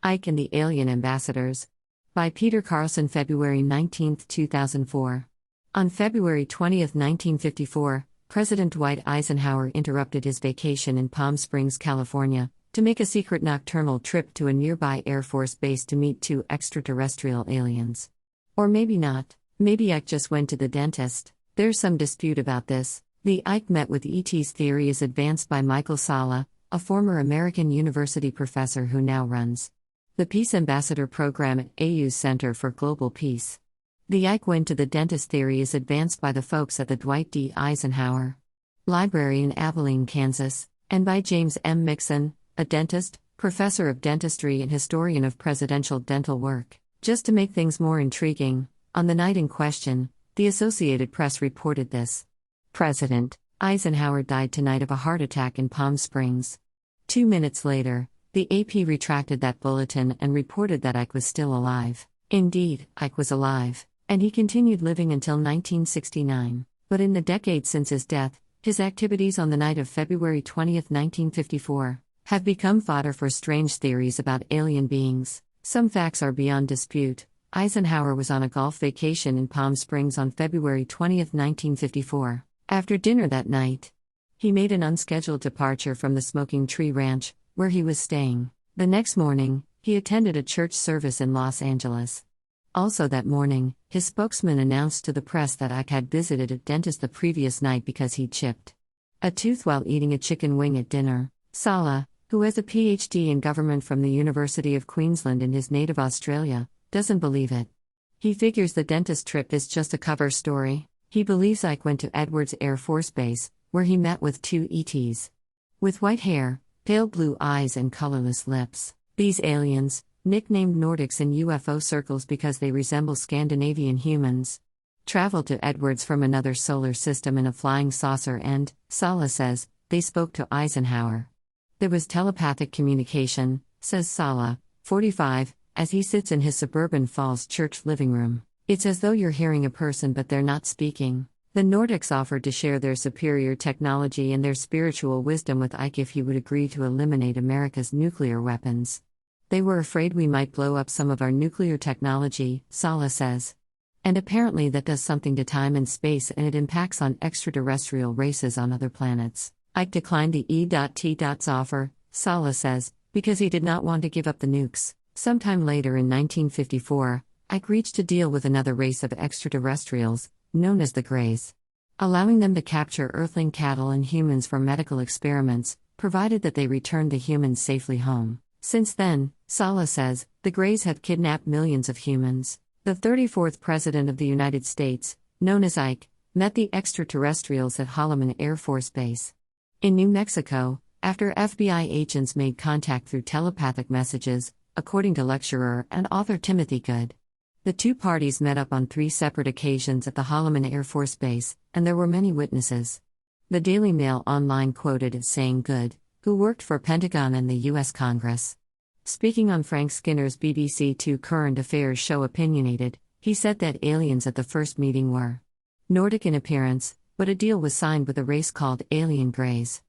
Ike and the Alien Ambassadors. By Peter Carlson, February 19, 2004. On February 20, 1954, President Dwight Eisenhower interrupted his vacation in Palm Springs, California, to make a secret nocturnal trip to a nearby Air Force base to meet two extraterrestrial aliens. Or maybe not. Maybe Ike just went to the dentist. There's some dispute about this. The Ike met with ET's theory is advanced by Michael Salla, a former American university professor who now runs the Peace Ambassador program at AU's Center for Global Peace. The Ike went to the dentist theory is advanced by the folks at the Dwight D. Eisenhower Library in Abilene, Kansas, and by James M. Mixon, a dentist, professor of dentistry and historian of presidential dental work. Just to make things more intriguing, on the night in question, the Associated Press reported this. President Eisenhower died tonight of a heart attack in Palm Springs. 2 minutes later, the AP retracted that bulletin and reported that Ike was still alive. Indeed, Ike was alive, and he continued living until 1969. But in the decades since his death, his activities on the night of February 20, 1954, have become fodder for strange theories about alien beings. Some facts are beyond dispute. Eisenhower was on a golf vacation in Palm Springs on February 20, 1954. After dinner that night, he made an unscheduled departure from the Smoking Tree Ranch, where he was staying. The next morning, he attended a church service in Los Angeles. Also that morning, his spokesman announced to the press that Ike had visited a dentist the previous night because he'd chipped a tooth while eating a chicken wing at dinner. Salla, who has a PhD in government from the University of Queensland in his native Australia, doesn't believe it. He figures the dentist trip is just a cover story. He believes Ike went to Edwards Air Force Base, where he met with two ETs. With white hair, pale blue eyes and colorless lips. These aliens, nicknamed Nordics in UFO circles because they resemble Scandinavian humans, traveled to Edwards from another solar system in a flying saucer and, Salla says, they spoke to Eisenhower. There was telepathic communication, says Salla, 45, as he sits in his suburban Falls Church living room. It's as though you're hearing a person but they're not speaking. The Nordics offered to share their superior technology and their spiritual wisdom with Ike if he would agree to eliminate America's nuclear weapons. They were afraid we might blow up some of our nuclear technology, Salla says. And apparently that does something to time and space and it impacts on extraterrestrial races on other planets. Ike declined the E.T.'s offer, Salla says, because he did not want to give up the nukes. Sometime later in 1954, Ike reached a deal with another race of extraterrestrials, known as the Greys, allowing them to capture Earthling cattle and humans for medical experiments, provided that they returned the humans safely home. Since then, Salla says, the Greys have kidnapped millions of humans. The 34th President of the United States, known as Ike, met the extraterrestrials at Holloman Air Force Base in New Mexico, after FBI agents made contact through telepathic messages, according to lecturer and author Timothy Good. The two parties met up on 3 separate occasions at the Holloman Air Force Base, and there were many witnesses. The Daily Mail Online quoted as saying Good, who worked for Pentagon and the U.S. Congress. Speaking on Frank Skinner's BBC Two Current Affairs show Opinionated, he said that aliens at the first meeting were Nordic in appearance, but a deal was signed with a race called Alien Greys.